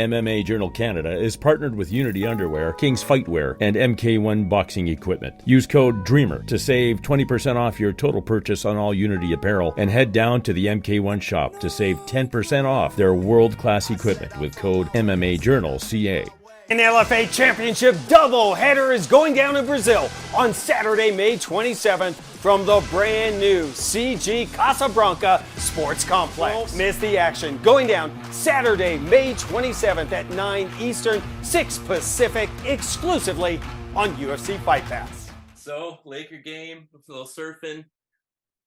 MMA Journal Canada is partnered with Unity Underwear, King's Fightwear, and MK1 Boxing Equipment. Use code DREAMER to save 20% off your total purchase on all Unity apparel, and head down to the MK1 shop to save 10% off their world-class equipment with code MMAJournalCA. An LFA Championship doubleheader is going down in Brazil on Saturday, May 27th from the brand new CG Casabranca Sports Complex. Don't miss the action. Going down Saturday, May 27th at 9 Eastern, 6 Pacific, exclusively on UFC Fightpass. So, Laker game, a little surfing.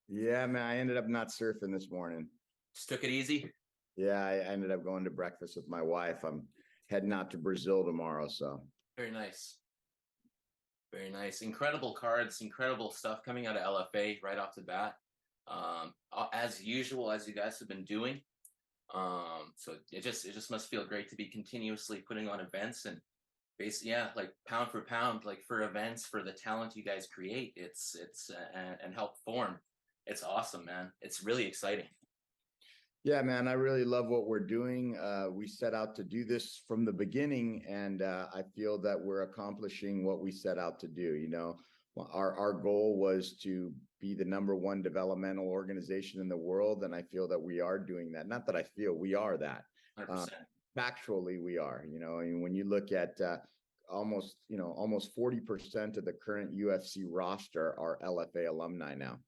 Yeah, man, I ended up not surfing this morning. Just took it easy. Yeah, I ended up going to breakfast with my wife. I'm heading out to Brazil tomorrow, so. Very nice. Very nice. Incredible cards, incredible stuff coming out of LFA right off the bat. As usual, as you guys have been doing. So it just must feel great to be continuously putting on events and basically, yeah, like pound for pound, like for events, for the talent you guys create, it's and help form. It's awesome, man. It's really exciting. Yeah, man, I really love what we're doing. We set out to do this from the beginning, and I feel that we're accomplishing what we set out to do. You know, our goal was to be the #1 developmental organization in the world, and I feel that we are doing that. Not that I feel, we are that. 100%. Factually, we are. You know, and when you look at almost 40% of the current UFC roster are LFA alumni now.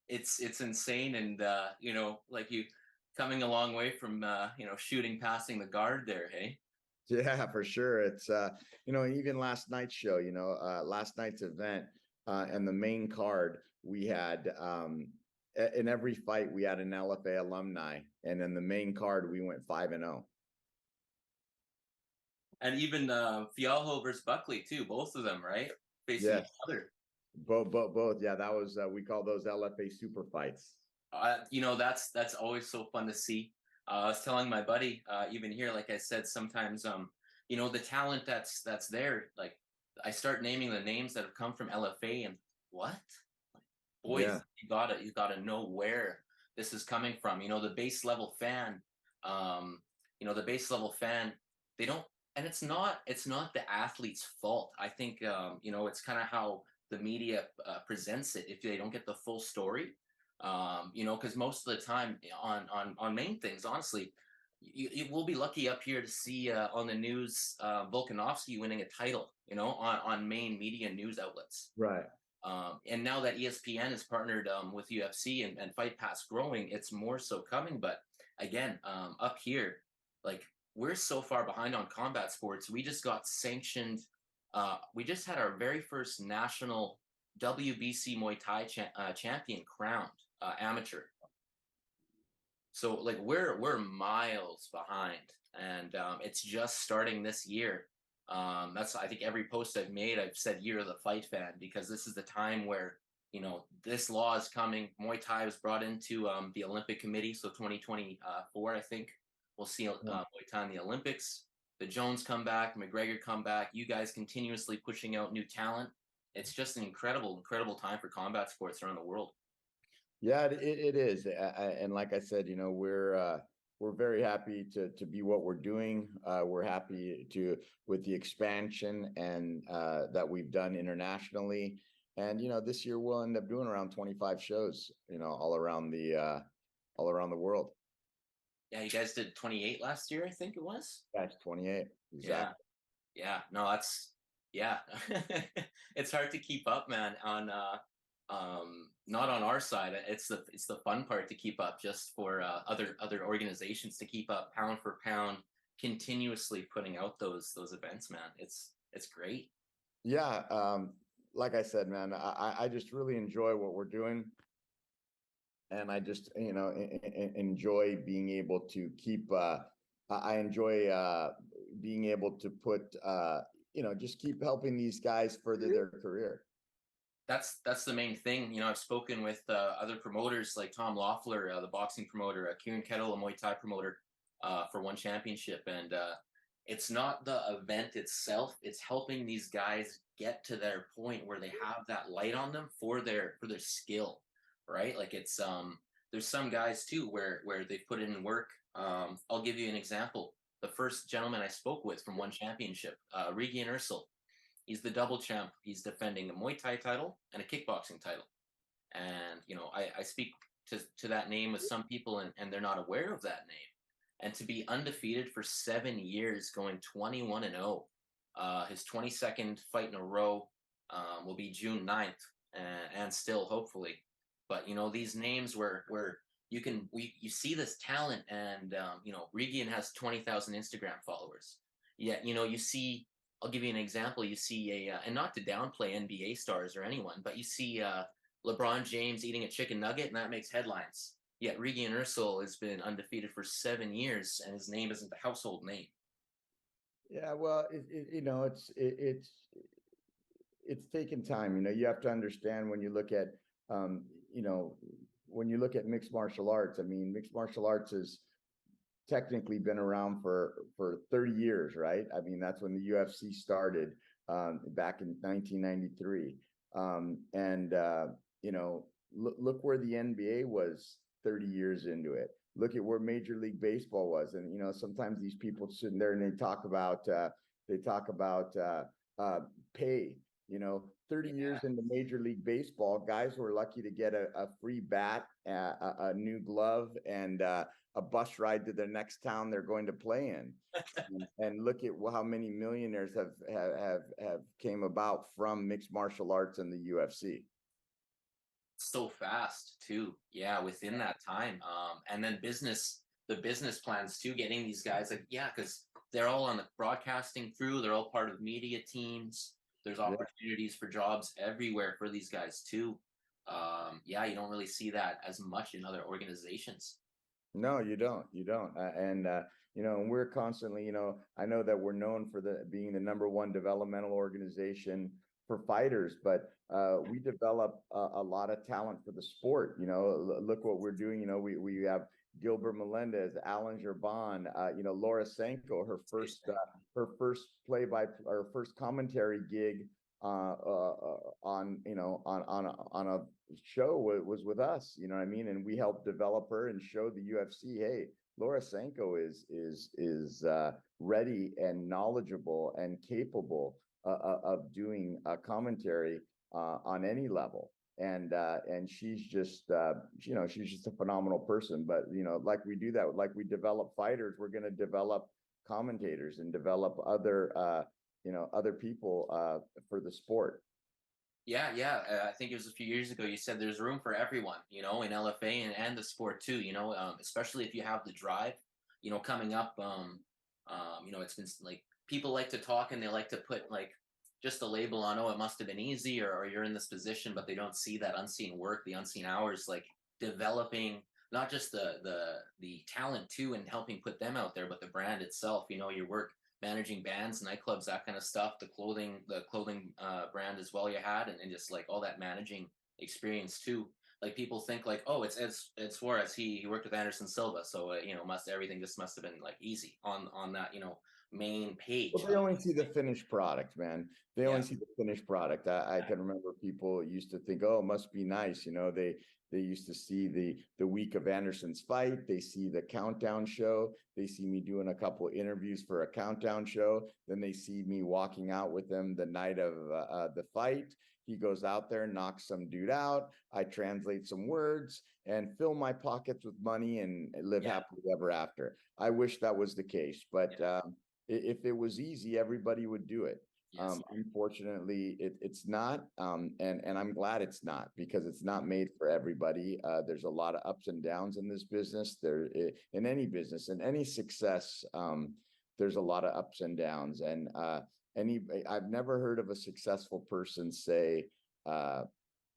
It's insane, and you know, like you coming a long way from you know, shooting passing the guard there, hey? Yeah, for sure. It's you know, even last night's show, you know, last night's event, and the main card, we had in every fight we had an LFA alumni, and in the main card we went 5-0. And even Fialho versus Buckley too, both of them, right? Facing Yes. each other. Both. Yeah, that was we call those LFA super fights. You know, that's always so fun to see. I was telling my buddy, even here, like I said, sometimes you know, the talent that's there, like I start naming the names that have come from LFA, and what? Boys, Yeah. you gotta know where this is coming from. You know, the base level fan, you know, the base level fan, they don't, and it's not the athlete's fault. I think you know, it's kind of how the media presents it if they don't get the full story. You know, because most of the time on main things, honestly, you will be lucky up here to see on the news Volkanovski winning a title, you know, on main media news outlets. Right. And now that ESPN is partnered with UFC and Fightpass growing, it's more so coming. But again, up here, like we're so far behind on combat sports. We just got sanctioned. We just had our very first national WBC Muay Thai champion crowned, amateur. So like we're miles behind, and it's just starting this year. That's, I think, every post I've made, I've said year of the fight fan, because this is the time where, you know, this law is coming. Muay Thai was brought into the Olympic Committee, so 2024, I think we'll see Muay Thai in the Olympics. The Jones come back, McGregor come back. You guys continuously pushing out new talent. It's just an incredible time for combat sports around the world. Yeah, it is, and like I said, you know, we're very happy to be what we're doing. We're happy with the expansion and that we've done internationally, and you know, this year we'll end up doing around 25 shows, you know, all around the world. Yeah, you guys did 28 last year, I think it was. That's 28. Exactly. Yeah. No, that's, yeah. It's hard to keep up, man. On not on our side. It's the fun part to keep up, just for other organizations to keep up pound for pound, continuously putting out those events, man. It's great. Yeah. Like I said, man, I just really enjoy what we're doing. And I just, you know, enjoy being able to keep, I enjoy being able to put, you know, just keep helping these guys further their career. That's the main thing. You know, I've spoken with other promoters like Tom Loeffler, the boxing promoter, Kieran Kettle, a Muay Thai promoter, for one championship. And it's not the event itself, it's helping these guys get to their point where they have that light on them for their skill, right? Like it's there's some guys too where they've put in work. I'll give you an example. the first gentleman I spoke with from one championship, Regan Ursel. He's the double champ. He's defending a Muay Thai title and a kickboxing title. And, I speak to that name with some people, and they're not aware of that name. And to be undefeated for 7 years, going 21-0, his 22nd fight in a row will be June 9th, and still hopefully. But these names where you see this talent, and Regan has 20,000 Instagram followers. Yet you see, I'll give you an example. You see and not to downplay NBA stars or anyone, but you see LeBron James eating a chicken nugget, and that makes headlines. Yet Regan Ursel has been undefeated for 7 years, and his name isn't a household name. Yeah, well, it's taken time. You have to understand when you look at when you look at mixed martial arts. I mean, mixed martial arts has technically been around for 30 years, right? I mean, that's when the UFC started back in 1993. Look where the NBA was 30 years into it. Look at where Major League Baseball was. And, sometimes these people sitting there and they talk about pay, 30 years into Major League Baseball, guys were lucky to get a free bat, a new glove, and a bus ride to the next town they're going to play in. And look at how many millionaires have came about from mixed martial arts and the UFC. So fast too, yeah, within that time. And then the business plans too, getting these guys, because they're all on the broadcasting crew, they're all part of media teams. There's opportunities for jobs everywhere for these guys too. You don't really see that as much in other organizations. No, you don't. And we're constantly, I know that we're known for being the #1 developmental organization for fighters, but we develop a lot of talent for the sport. Look what we're doing. We have Gilbert Melendez, Alan Gerban, Laura Sanko, her first commentary gig on a show was with us. You know what I mean? And we helped develop her and show the UFC, hey, Laura Sanko is ready and knowledgeable and capable of doing a commentary on any level. And she's just she's just a phenomenal person. But like we do that, like we develop fighters, we're going to develop commentators and develop other people for the sport. Yeah. I think it was a few years ago you said there's room for everyone, in LFA and the sport too. Especially if you have the drive. Coming up, it's been like people like to talk and they like to put like just a label on, it must have been easy, or you're in this position, but they don't see that unseen work, the unseen hours, like developing not just the talent too and helping put them out there, but the brand itself, your work managing bands, nightclubs, that kind of stuff, the clothing brand as well you had, and just like all that managing experience too. Like people think like, oh, it's Ed Soares, he worked with Anderson Silva, so everything just must have been like easy on that main page. Well, they only see the finished product, man. They only see the finished product. I can remember people used to think, oh, it must be nice. They used to see the week of Anderson's fight. They see the countdown show. They see me doing a couple of interviews for a countdown show. Then they see me walking out with them the night of the fight. He goes out there, knocks some dude out. I translate some words and fill my pockets with money and live happily ever after. I wish that was the case, but if it was easy, everybody would do it. Yes. Unfortunately, it's not, and I'm glad it's not, because it's not made for everybody. There's a lot of ups and downs in this business. In any business, in any success, there's a lot of ups and downs. And I've never heard of a successful person say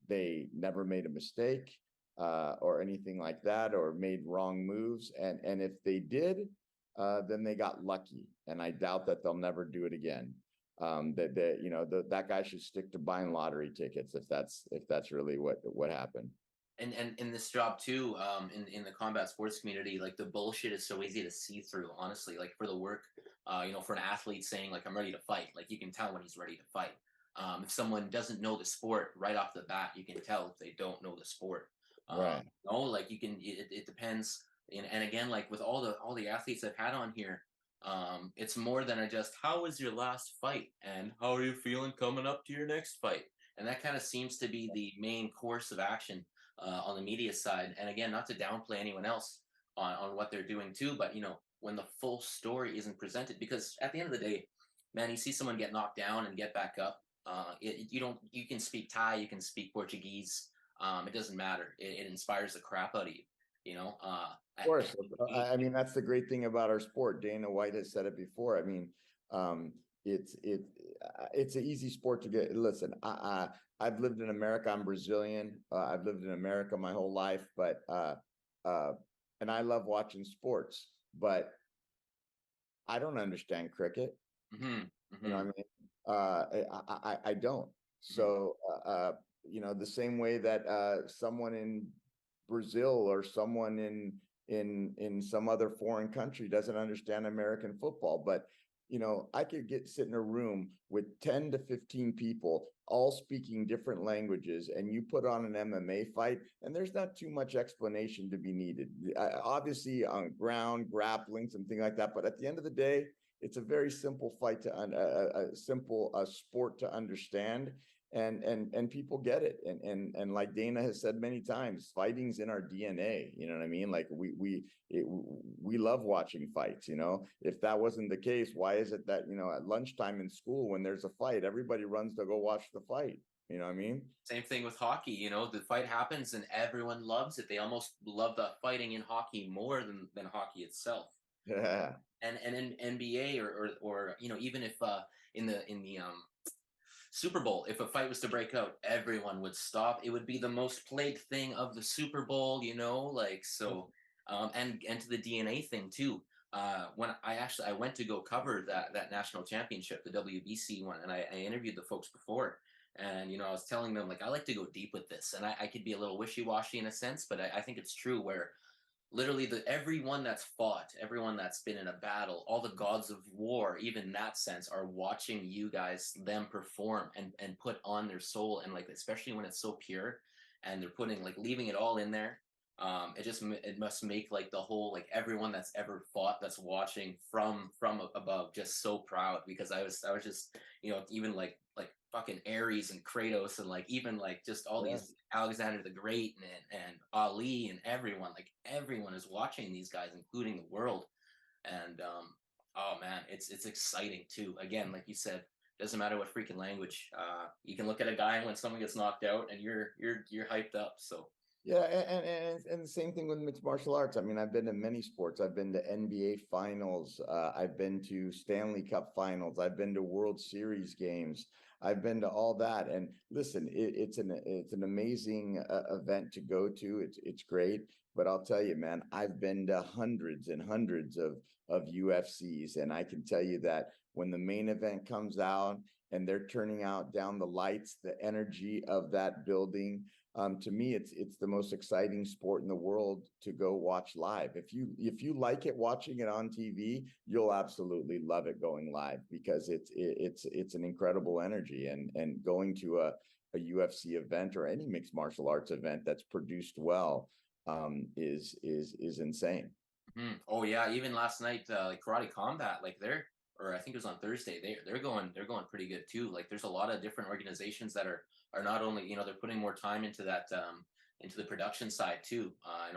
they never made a mistake or anything like that, or made wrong moves. And if they did, then they got lucky, and I doubt that they'll never do it again. That guy should stick to buying lottery tickets if that's really what happened. And in this job too, in the combat sports community, like the bullshit is so easy to see through. Honestly, like for the work, for an athlete saying like I'm ready to fight, like you can tell when he's ready to fight. If someone doesn't know the sport right off the bat, you can tell if they don't know the sport. Right. Like you can. It depends. And again, like with all the athletes I've had on here, It's more than just how was your last fight and how are you feeling coming up to your next fight. And that kind of seems to be the main course of action on the media side. And again, not to downplay anyone else on what they're doing too, but when the full story isn't presented, because at the end of the day, man, you see someone get knocked down and get back up. You can speak Thai, you can speak Portuguese. It doesn't matter. It inspires the crap out of you. Of course. I mean, that's the great thing about our sport. Dana White has said it before. I mean, it's an easy sport to get. Listen, I've lived in America. I'm Brazilian. I've lived in America my whole life, but and I love watching sports, but I don't understand cricket. You know what I mean? I don't. So, the same way that someone in Brazil or someone in some other foreign country doesn't understand American football, but I could sit in a room with 10 to 15 people all speaking different languages, and you put on an MMA fight, and there's not too much explanation to be needed. Obviously, on ground, grappling, something like that, but at the end of the day, it's a very simple fight to a simple sport to understand, and people get it. And like Dana has said many times, fighting's in our DNA. You know what I mean? Like we love watching fights. If that wasn't the case, why is it that at lunchtime in school when there's a fight, everybody runs to go watch the fight? You know what I mean? Same thing with hockey. The fight happens and everyone loves it. They almost love the fighting in hockey more than hockey itself. Yeah. And in NBA or even if in the Super Bowl, if a fight was to break out, everyone would stop. It would be the most played thing of the Super Bowl, like so. And to the DNA thing too. When I went to go cover that national championship, the WBC one, and I interviewed the folks before, and I was telling them, like, I like to go deep with this, and I could be a little wishy-washy in a sense, but I think it's true where literally everyone that's fought, everyone that's been in a battle, all the gods of war, even in that sense, are watching you guys, them perform and put on their soul. And like, especially when it's so pure and they're putting, like, leaving it all in there. It must make like the whole, like, everyone that's ever fought that's watching from above just so proud, because I was just, even like fucking Ares and Kratos and like even like just all these Alexander the Great and Ali and everyone, like everyone is watching these guys, including the world. And oh man, it's exciting too. Again, like you said, doesn't matter what freaking language. You can look at a guy when someone gets knocked out and you're hyped up. So yeah, and the same thing with mixed martial arts. I mean, I've been to many sports. I've been to NBA finals. I've been to Stanley Cup finals. I've been to World Series games. I've been to all that. And listen, it's an amazing event to go to. It's great. But I'll tell you, man, I've been to hundreds and hundreds of UFCs, and I can tell you that when the main event comes out and they're turning out down the lights, the energy of that building. To me, it's the most exciting sport in the world to go watch live. If you like it watching it on TV, you'll absolutely love it going live, because it's an incredible energy, and going to a UFC event or any mixed martial arts event that's produced well is insane. Mm-hmm. Oh yeah, even last night, like Karate Combat, like or I think it was on Thursday, they're going pretty good too. Like there's a lot of different organizations that are not only they're putting more time into that into the production side too.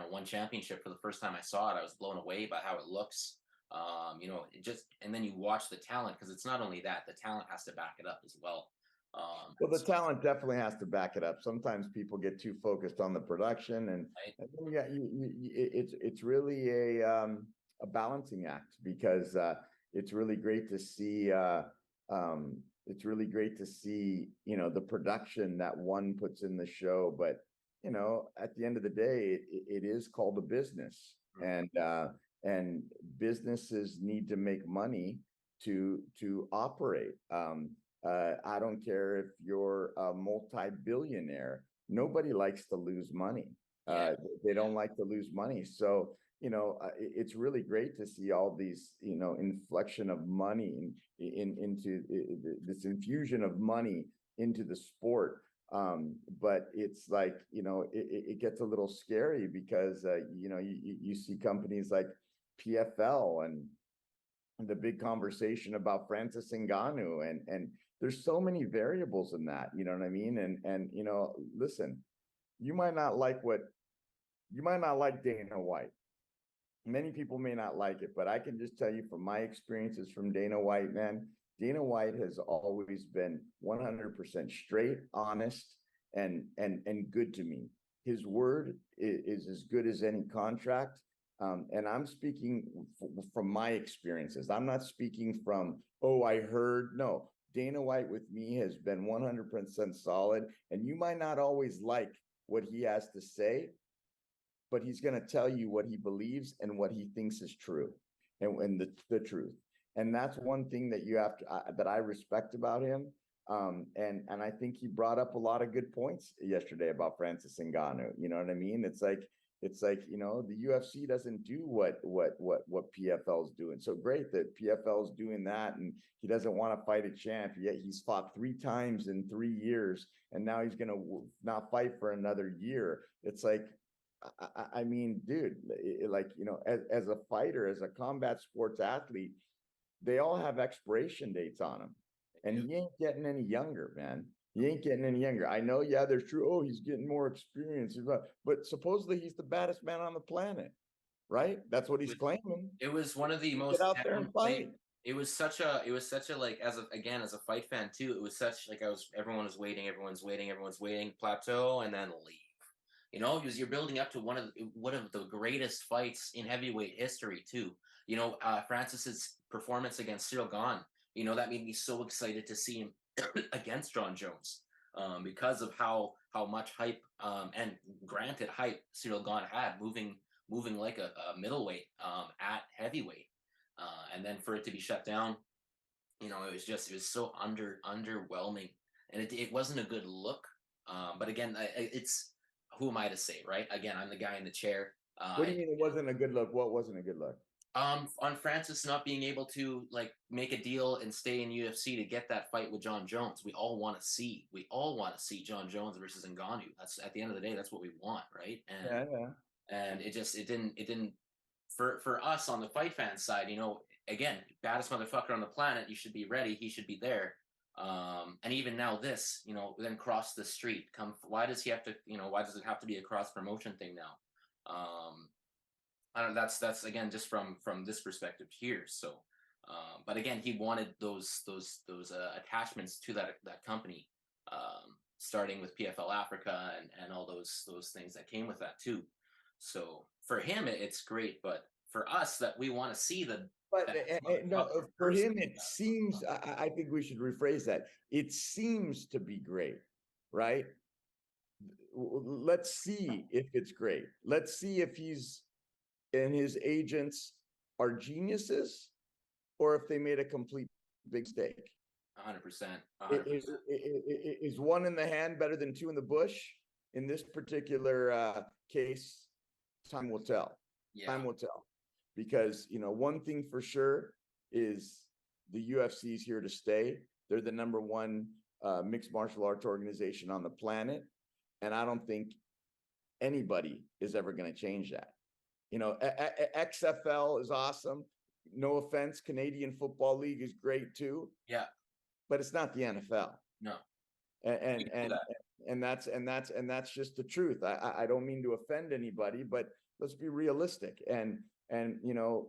One championship, for the first time I saw it, I was blown away by how it looks. And then you watch the talent, because it's not only that, the talent has to back it up as well. Well, the talent definitely has to back it up. Sometimes people get too focused on the production, and yeah, it's really a balancing act, because it's really great to see. It's really great to see, the production that one puts in the show, but at the end of the day, it is called a business, and businesses need to make money to operate. I don't care if you're a multi-billionaire. Nobody likes to lose money. They don't like to lose money. So, it's really great to see all these, inflection of money into this infusion of money into the sport. But it's like, it gets a little scary, because, you see companies like PFL and the big conversation about Francis Ngannou, and there's so many variables in that, you know what I mean? And you know, listen, you might not like Dana White. Many people may not like it, but I can just tell you from my experiences from Dana White, man, Dana White has always been 100% straight, honest, and good to me. His word is as good as any contract. And I'm speaking from my experiences. I'm not speaking from, oh, I heard. No, Dana White with me has been 100% solid. And you might not always like what he has to say, but he's going to tell you what he believes and what he thinks is true, and the truth. And that's one thing that you have to, that I respect about him. And I think he brought up a lot of good points yesterday about Francis Ngannou. You know what I mean? It's like, you know, the UFC doesn't do what PFL is doing. So great that PFL is doing that, and he doesn't want to fight a champ. Yet he's fought 3 times in 3 years, and now he's going to not fight for another year. It's like, I mean, dude, like, you know, as a fighter, as a combat sports athlete, they all have expiration dates on them, and he ain't getting any younger, man. He ain't getting any younger. I know, yeah, there's true. Oh, he's getting more experience, but supposedly he's the baddest man on the planet, right? That's what he's claiming. It was one of the most Get out there and fight. It was such a like, as a fight fan too, it was such like, everyone's waiting, plateau, and then leave. You know, because you're building up to one of the greatest fights in heavyweight history too. You know, Francis's performance against Cyril Gane, you know, that made me so excited to see him against John Jones, because of how much hype, and granted hype, Cyril Gane had, moving like a middleweight, at heavyweight, and then for it to be shut down, you know, it was so underwhelming, and it wasn't a good look. But again, it's, who am I to say, right? Again, I'm the guy in the chair. What do you mean it wasn't a good look? What wasn't a good look? On Francis not being able to like make a deal and stay in UFC to get that fight with John Jones. We all want to see John Jones versus Ngannou. That's, at the end of the day, that's what we want, right? And and it didn't for us on the fight fan side, you know, again, baddest motherfucker on the planet, you should be ready, he should be there. And even now this, you know, then cross the street, why does he have to, you know, why does it have to be a cross promotion thing now? I don't, that's again, just from this perspective here. So, but again, he wanted those attachments to that company, starting with PFL Africa and all those things that came with that too. So for him, it's great, but for us, that we want to see the. But no, for him, it seems, I think we should rephrase that. It seems to be great, right? Let's see if it's great. Let's see if he's and his agents are geniuses, or if they made a complete big mistake. 100%. Is one in the hand better than 2 in the bush? In this particular case, time will tell. Yeah. Time will tell. Because, you know, one thing for sure is the UFC is here to stay. They're the #1 mixed martial arts organization on the planet. And I don't think anybody is ever going to change that. You know, XFL is awesome. No offense, Canadian Football League is great too. Yeah. But it's not the NFL. No. And that's just the truth. I don't mean to offend anybody, but let's be realistic. And you know,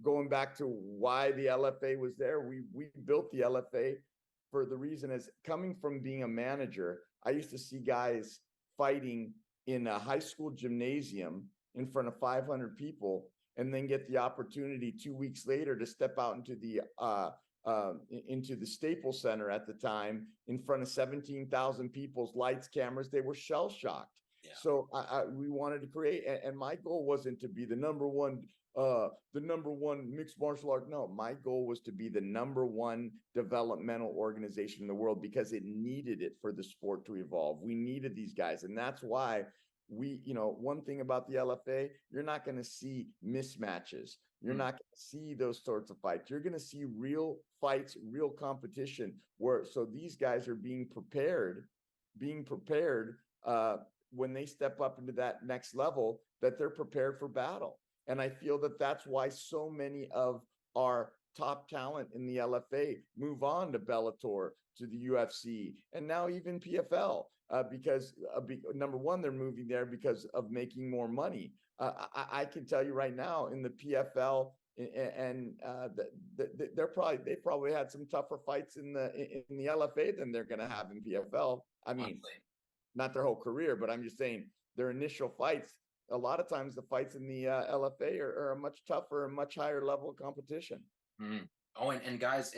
going back to why the LFA was there, we built the LFA for the reason as coming from being a manager. I used to see guys fighting in a high school gymnasium in front of 500 people, and then get the opportunity 2 weeks later to step out into the Staples Center at the time in front of 17,000 people's lights, cameras. They were shell shocked. Yeah. So we wanted to create, and my goal wasn't to be the #1 mixed martial art. No, my goal was to be the #1 developmental organization in the world, because it needed it for the sport to evolve. We needed these guys, and that's why you know, one thing about the LFA, you're not going to see mismatches. You're not going to see those sorts of fights. You're going to see real fights, real competition, so these guys are being prepared when they step up into that next level, that they're prepared for battle. And I feel that that's why so many of our top talent in the LFA move on to Bellator, to the UFC, and now even PFL, because number one, they're moving there because of making more money. I can tell you right now in the PFL, and they probably had some tougher fights in the LFA than they're going to have in PFL. I mean, not their whole career, but I'm just saying their initial fights. A lot of times the fights in the LFA are a much tougher and much higher level of competition. Mm. Oh, and guys,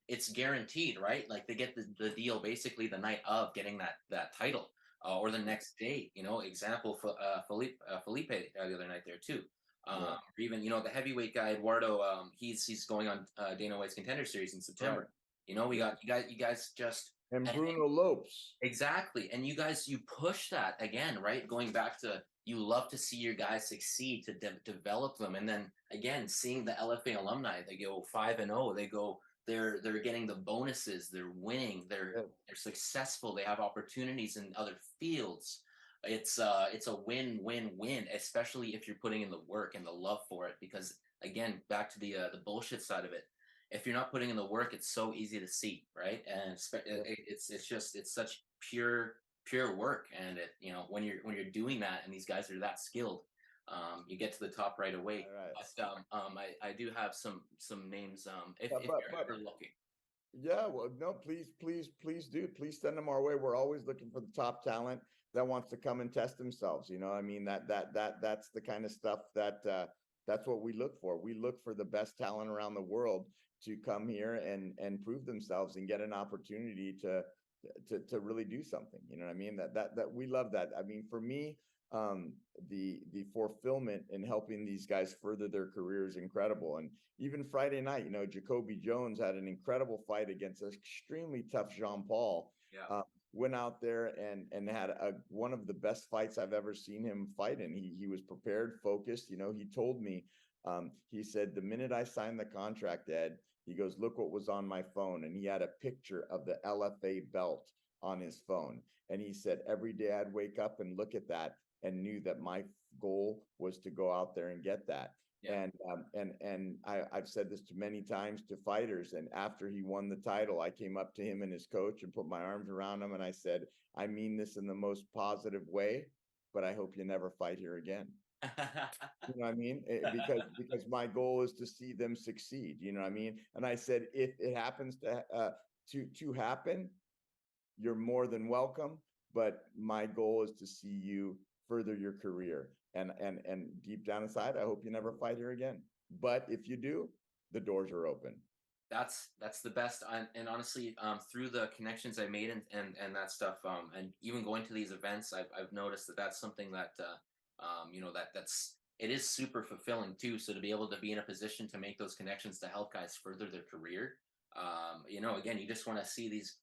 it's guaranteed, right? Like they get the deal basically the night of getting that title, or the next day. You know, example for Felipe the other night there too. Or even the heavyweight guy Eduardo. He's going on Dana White's Contender Series in September. Right. You know, we got you guys just and Bruno Lopes. Exactly, and you guys you push that again, right? Going back to you love to see your guys succeed to develop them, and then again seeing the LFA alumni, they go 5-0, they go they're getting the bonuses, they're winning, they're successful, they have opportunities in other fields. It's a win-win-win, especially if you're putting in the work and the love for it. Because again, back to the bullshit side of it, if you're not putting in the work, it's so easy to see, right? And it's such pure work, and when you're doing that, and these guys are that skilled, you get to the top right away. Right. But I do have some names if you're ever looking. Yeah, well, no, please do. Please send them our way. We're always looking for the top talent that wants to come and test themselves. I mean, that's the kind of stuff that's what we look for. We look for the best talent around the world to come here and prove themselves and get an opportunity to really do something. You know what I mean? That we love that. I mean, for me, the fulfillment in helping these guys further their career is incredible. And even Friday night, Jacoby Jones had an incredible fight against an extremely tough Jean Paul. Yeah. Went out there and had one of the best fights I've ever seen him fight in. He was prepared, focused. He told me, he said, the minute I signed the contract, Ed, he goes, look what was on my phone. And he had a picture of the LFA belt on his phone. And he said, every day I'd wake up and look at that and knew that my goal was to go out there and get that. Yeah. And I've said this to many times to fighters. And after he won the title, I came up to him and his coach and put my arms around him. And I said, I mean this in the most positive way, but I hope you never fight here again. You know what I mean? Because my goal is to see them succeed. You know what I mean? And I said, if it happens to happen, you're more than welcome. But my goal is to see you further your career. And deep down inside, I hope you never fight here again. But if you do, the doors are open. That's the best. And honestly, through the connections I made and that stuff, and even going to these events, I've noticed that's something that it is super fulfilling too. So to be able to be in a position to make those connections to help guys further their career, again, you just want to see these.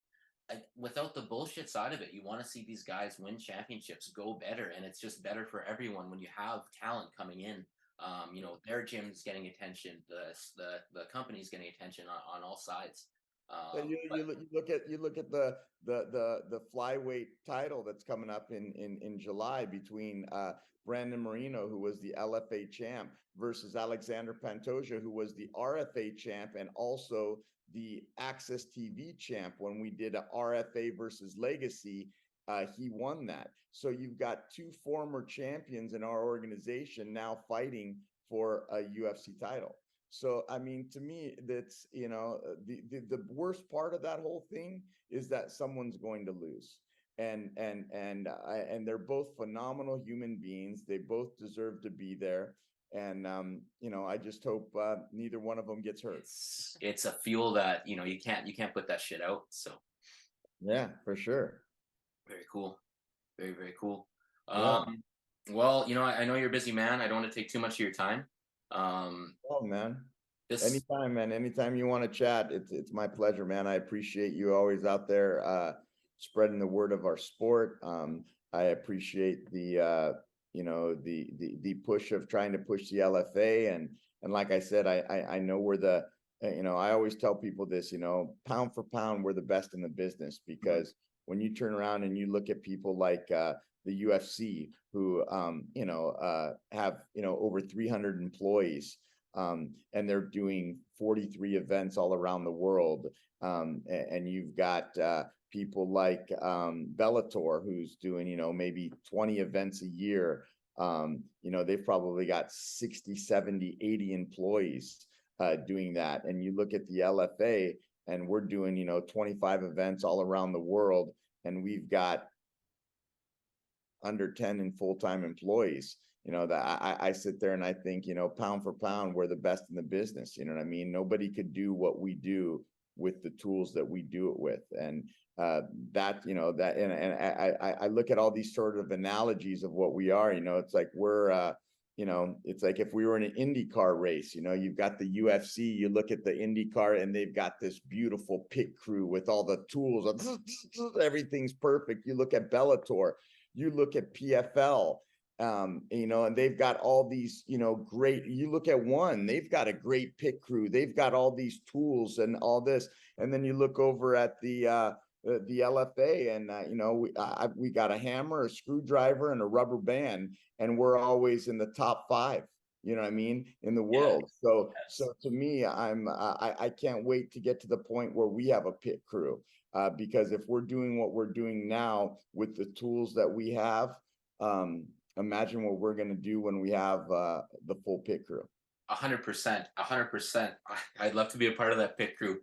Without the bullshit side of it, you want to see these guys win championships, go better, and it's just better for everyone when you have talent coming in. Their gym's getting attention, the company's getting attention on all sides. You look at the flyweight title that's coming up in July between Brandon Moreno, who was the LFA champ, versus Alexander Pantoja, who was the RFA champ and also the Access TV champ. When we did a RFA versus Legacy, he won that. So you've got two former champions in our organization now fighting for a UFC title. So, I mean, to me, that's, the worst part of that whole thing is that someone's going to lose. And they're both phenomenal human beings. They both deserve to be there. And, I just hope neither one of them gets hurt. It's a fuel that, you can't put that shit out. So. Yeah, for sure. Very cool. Very, very cool. Yeah. Well, I know you're a busy man. I don't want to take too much of your time. Oh man, anytime, man. Anytime you want to chat, it's my pleasure, man. I appreciate you always out there spreading the word of our sport. I appreciate the push of trying to push the LFA, and like I said, I know we're the I always tell people this, pound for pound, we're the best in the business, because when you turn around and you look at people like the UFC, who have over 300 employees, and they're doing 43 events all around the world. And you've got people like Bellator, who's doing, you know, maybe 20 events a year. You know, they've probably got 60, 70, 80 employees doing that. And you look at the LFA, and we're doing, you know, 25 events all around the world, and we've got under 10 in full-time employees. You know, that I sit there and I think, you know, pound for pound, we're the best in the business. You know what I mean? Nobody could do what we do with the tools that we do it with. And that, you know, that, and I look at all these sort of analogies of what we are. You know, it's like we're you know, it's like if we were in an IndyCar race. You know, you've got the UFC, you look at the IndyCar, and they've got this beautiful pit crew with all the tools, everything's perfect. You look at Bellator, you look at PFL, you know, and they've got all these, you know, great, you look at one, they've got a great pit crew, they've got all these tools and all this. And then you look over at the LFA, and you know, we got a hammer, a screwdriver, and a rubber band, and we're always in the top 5. You know what I mean, in the world. So to me, I can't wait to get to the point where we have a pit crew, because if we're doing what we're doing now with the tools that we have, imagine what we're going to do when we have the full pit crew. 100%, 100%. I'd love to be a part of that pit crew.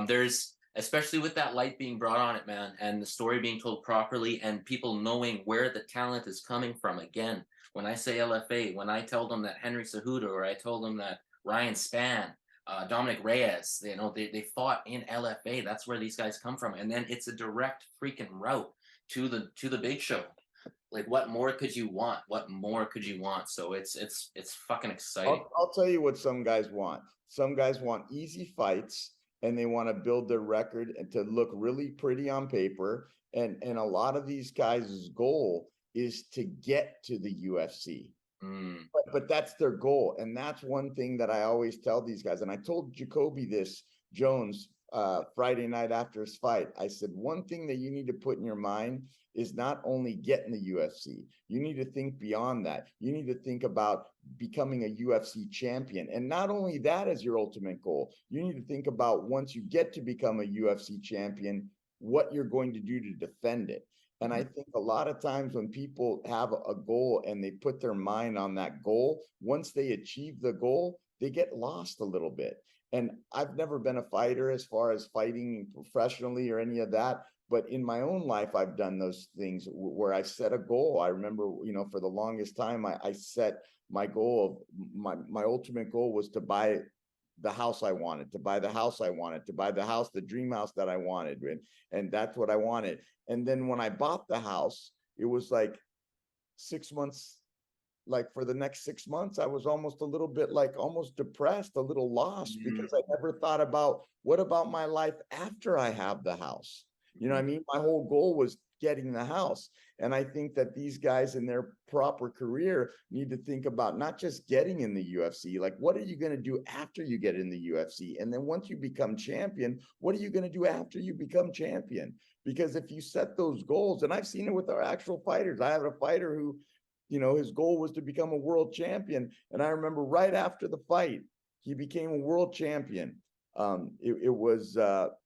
There's, especially with that light being brought on it, man, and the story being told properly, and people knowing where the talent is coming from. Again, when I say LFA, when I tell them that Henry Cejudo, or I told them that Ryan Spann, Dominic Reyes, you know, they fought in LFA. That's where these guys come from. And then it's a direct freaking route to the big show. Like, what more could you want? What more could you want? So it's fucking exciting. I'll tell you what some guys want. Some guys want easy fights, and they want to build their record and to look really pretty on paper. And a lot of these guys' goal is to get to the UFC. But that's their goal. And that's one thing that I always tell these guys. And I told Jacoby Jones Friday night after his fight. I said, one thing that you need to put in your mind is not only getting the UFC, you need to think beyond that. You need to think about becoming a UFC champion. And not only that as your ultimate goal, you need to think about, once you get to become a UFC champion, what you're going to do to defend it. And I think a lot of times when people have a goal and they put their mind on that goal, once they achieve the goal, they get lost a little bit. And I've never been a fighter as far as fighting professionally or any of that. But in my own life, I've done those things where I set a goal. I remember, you know, for the longest time, I set my goal of my ultimate goal was to buy the house I wanted, to buy the house I wanted, to buy the house, the dream house that I wanted. And that's what I wanted. And then when I bought the house, it was like 6 months, like for the next 6 months, I was almost a little bit like almost depressed, a little lost, because I never thought about, what about my life after I have the house? You know what I mean? My whole goal was getting the house. And I think that these guys in their proper career need to think about not just getting in the UFC, like what are you going to do after you get in the UFC? And then once you become champion, what are you going to do after you become champion? Because if you set those goals, and I've seen it with our actual fighters, I have a fighter who, you know, his goal was to become a world champion. And I remember right after the fight, he became a world champion. It was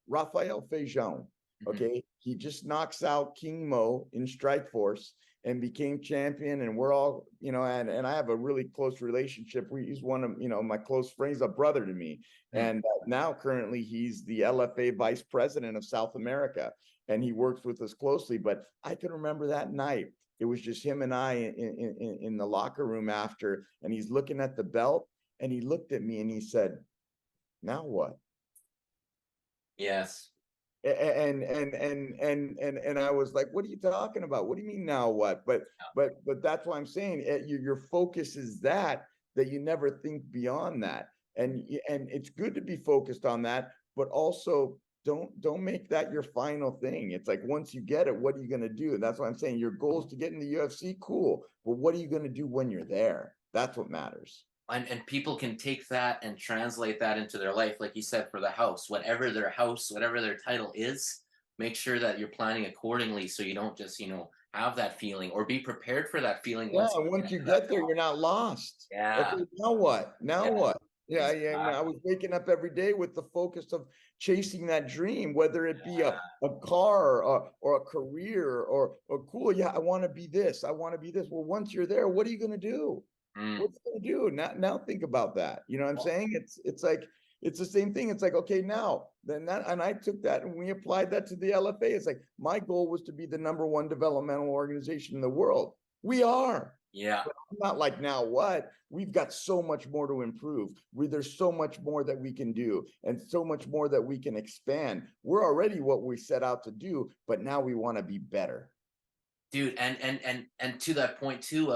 Rafael Feijão. Okay, he just knocks out King Mo in Strikeforce and became champion. And we're all, you know, and I have a really close relationship. He's one of, you know, my close friends, a brother to me. And now currently he's the LFA vice president of South America, and he works with us closely. But I can remember that night, it was just him and I in the locker room after, and he's looking at the belt, and he looked at me and he said, "Now what?" Yes. And I was like, what are you talking about? What do you mean now what? But that's why I'm saying your focus is that you never think beyond that. And it's good to be focused on that, but also don't make that your final thing. It's like, once you get it, what are you going to do? And that's why I'm saying your goal is to get in the UFC, cool. But what are you going to do when you're there? That's what matters. And people can take that and translate that into their life, like you said, for the house, whatever their title is, make sure that you're planning accordingly, so you don't just, you know, have that feeling, or be prepared for that feeling. Once you get there, you're not lost. Yeah. Okay, now what? Now what? Yeah, yeah. I Exactly. was waking up every day with the focus of chasing that dream, whether it be a car or a career or cool. Yeah, I want to be this. I want to be this. Well, once you're there, what are you going to do? Mm. What's it going to do? Now think about that. You know what I'm saying? It's like it's the same thing. It's like, okay, now then that, and I took that and we applied that to the LFA. It's like my goal was to be the #1 developmental organization in the world. We are. Yeah. Not like now what? We've got so much more to improve. There's so much more that we can do and so much more that we can expand. We're already what we set out to do, but now we want to be better. Dude, and to that point too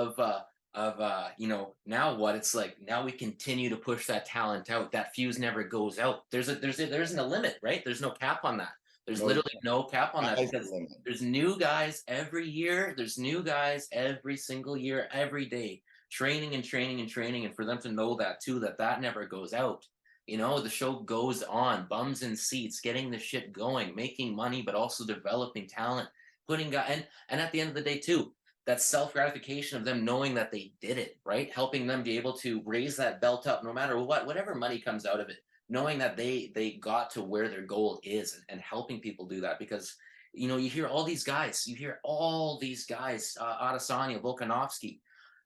now what it's like, now we continue to push that talent out. That fuse never goes out. There isn't a limit, right? There's no cap on that. There's No, literally no cap on that, sky's the because limit. there's new guys every year. There's new guys every single year, every day, training and training and training. And for them to know that too, that never goes out. The show goes on, bums in seats, getting the shit going, making money, but also developing talent, putting guys, and at the end of the day too, that self-gratification of them knowing that they did it, right? Helping them be able to raise that belt up no matter what, whatever money comes out of it, knowing that they got to where their goal is, and helping people do that. Because you hear all these guys, Adesanya, Volkanovski,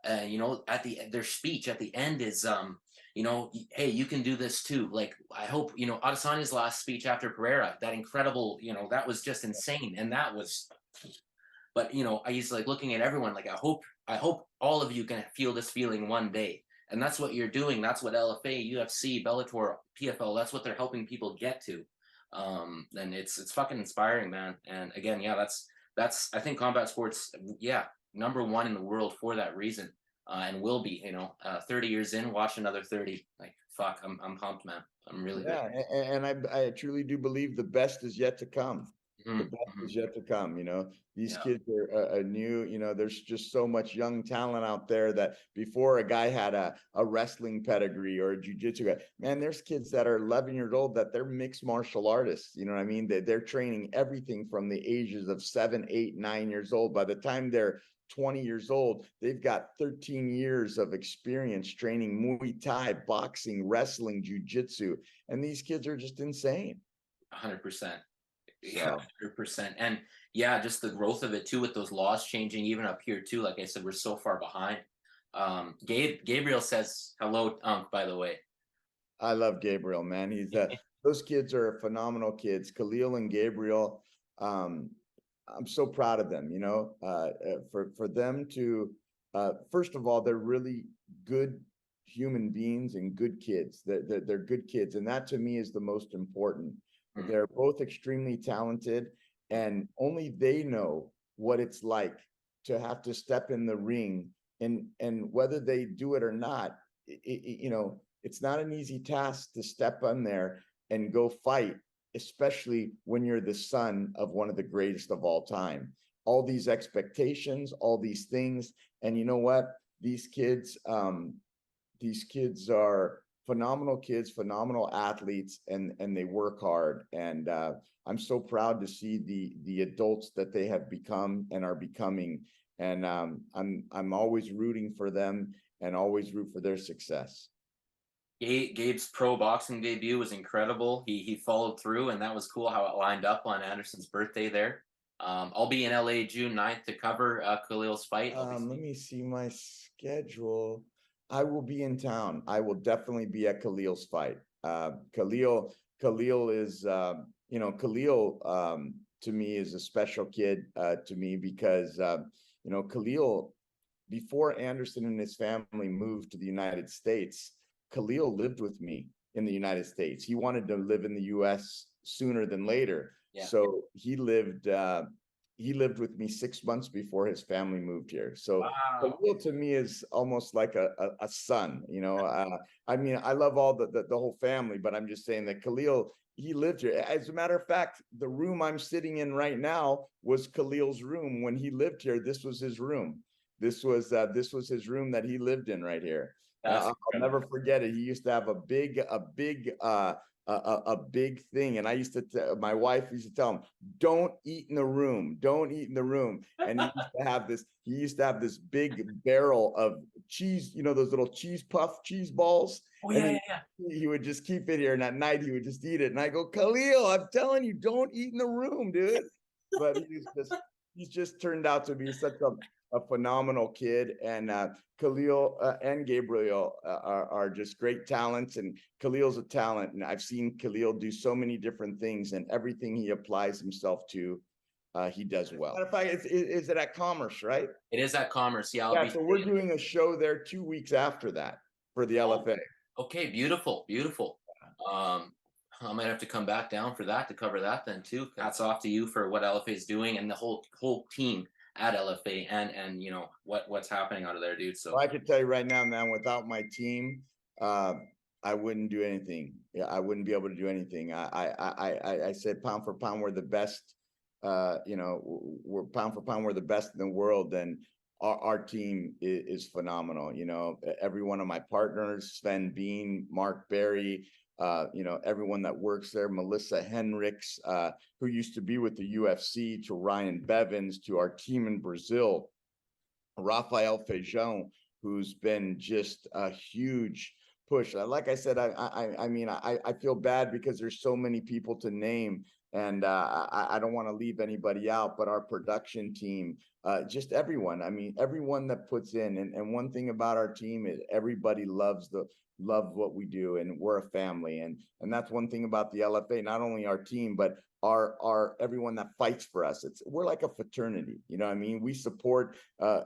at their speech at the end is hey, you can do this too. Like, I hope, Adesanya's last speech after Pereira, that incredible, that was just insane. And that was, but I used to like looking at everyone like, I hope all of you can feel this feeling one day. And that's what you're doing. That's what LFA, UFC, Bellator, PFL, that's what they're helping people get to. And it's fucking inspiring, man. And again, yeah, that's I think combat sports, yeah, #1 in the world for that reason. And will be, 30 years in, watch another 30. Like, fuck, I'm pumped, man. I'm really good. Yeah, and I truly do believe the best is yet to come. The best is yet to come. These Yeah. kids are new. There's just so much young talent out there that before a guy had a wrestling pedigree or a jujitsu guy, man, there's kids that are 11 years old that they're mixed martial artists. You know what I mean? They're training everything from the ages of 7, 8, 9 years old. By the time they're 20 years old, they've got 13 years of experience training Muay Thai, boxing, wrestling, jujitsu, and these kids are just insane. 100%. Yeah, So 100%. And yeah, just the growth of it too, with those laws changing, even up here too. Like I said, we're so far behind. Gabriel says hello, by the way. I love Gabriel, man. Those kids are phenomenal kids. Khalil and Gabriel. I'm so proud of them, for them to, first of all, they're really good human beings and good kids. They're good kids. And that to me is the most important. They're both extremely talented, and only they know what it's like to have to step in the ring, and whether they do it or not, it's not an easy task to step on there and go fight, especially when you're the son of one of the greatest of all time. All these expectations, all these things, and you know what? These kids are phenomenal kids, phenomenal athletes, and they work hard. And I'm so proud to see the adults that they have become and are becoming. And I'm always rooting for them and always root for their success. Gabe's pro boxing debut was incredible. He followed through, and that was cool how it lined up on Anderson's birthday there. I'll be in LA June 9th to cover Khalil's fight. Let me see my schedule. I will be in town. I will definitely be at Khalil's fight. Khalil is, Khalil to me is a special kid to me because, Khalil, before Anderson and his family moved to the United States, Khalil lived with me in the United States. He wanted to live in the U.S. sooner than later. Yeah. So he lived with me 6 months before his family moved here. So Wow. Khalil to me is almost like a son, I mean, I love all the whole family, but I'm just saying that Khalil, he lived here. As a matter of fact, the room I'm sitting in right now was Khalil's room when he lived here. This was his room. This was his room that he lived in right here. I'll never forget it. He used to have a big a big thing. And I used to my wife used to tell him, don't eat in the room, don't eat in the room. And he used to have this big barrel of cheese, you know, those little cheese balls. Oh yeah, yeah. He would just keep it here, and at night he would just eat it. And I go, Khalil, I'm telling you, don't eat in the room, dude. But he's just turned out to be such a phenomenal kid. And Khalil and Gabriel are just great talents, and Khalil's a talent. And I've seen Khalil do so many different things, and everything he applies himself to, he does well. Matter of fact, is it at Commerce, right? It is at Commerce. Yeah. So we're doing a show there 2 weeks after that for the LFA. Okay, beautiful. I might have to come back down for that to cover that then too. Hats off to you for what LFA is doing and the whole team at LFA and you know what's happening out of there, dude. So well, I can tell you right now, man, without my team, I wouldn't do anything. Yeah, I wouldn't be able to do anything. I said pound for pound, we're the best. You know, we're pound for pound, we're the best in the world. And our team is phenomenal. You know, every one of my partners, Sven Bean, Mark Berry, you know, everyone that works there, Melissa Henriks, who used to be with the UFC, to Ryan Bevins, to our team in Brazil, Rafael Feijão, who's been just a huge push. Like I said, I mean, I feel bad because there's so many people to name, and I don't want to leave anybody out, but our production team, just everyone. I mean, everyone that puts in, and one thing about our team is everybody loves what we do, and we're a family, and that's one thing about the LFA. Not only our team, but our everyone that fights for us. We're like a fraternity, you know what I mean? We support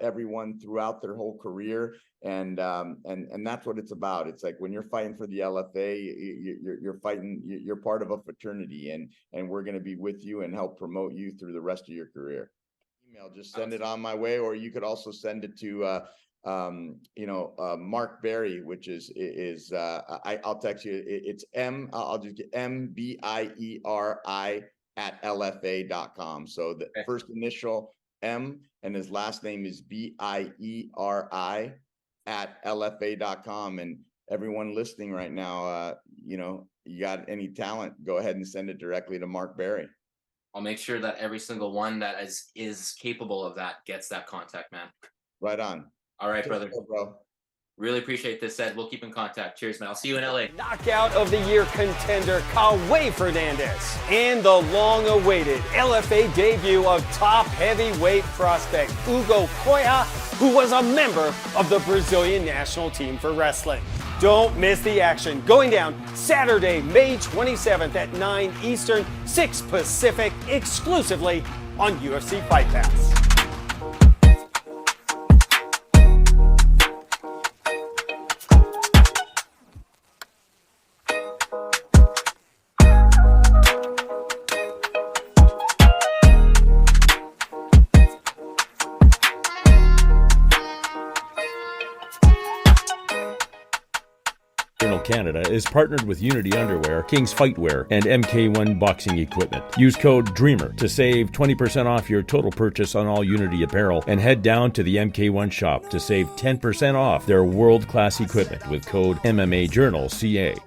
everyone throughout their whole career, and that's what it's about. It's like when you're fighting for the LFA, you're fighting, you're part of a fraternity, and we're going to be with you and help promote you through the rest of your career. Email, just send it on my way, or you could also send it to you know, Mark Berry, which is I'll text you. It's I'll just get MBIERI at LFA.com. So the first initial M and his last name is BIERI at LFA.com. And everyone listening right now, you know, you got any talent, go ahead and send it directly to Mark Berry. I'll make sure that every single one that is capable of that gets that contact, man. Right on. All right, brother. Bro. Really appreciate this, Ed. We'll keep in contact. Cheers, man. I'll see you in LA. Knockout of the year contender Kawe Fernandez and the long-awaited LFA debut of top heavyweight prospect Hugo Coya, who was a member of the Brazilian national team for wrestling. Don't miss the action going down Saturday, May 27th at 9 Eastern, 6 Pacific, exclusively on UFC Fightpass. Canada is partnered with Unity Underwear, King's Fightwear, and MK1 Boxing Equipment. Use code DREAMER to save 20% off your total purchase on all Unity apparel, and head down to the MK1 shop to save 10% off their world-class equipment with code mmajournalca.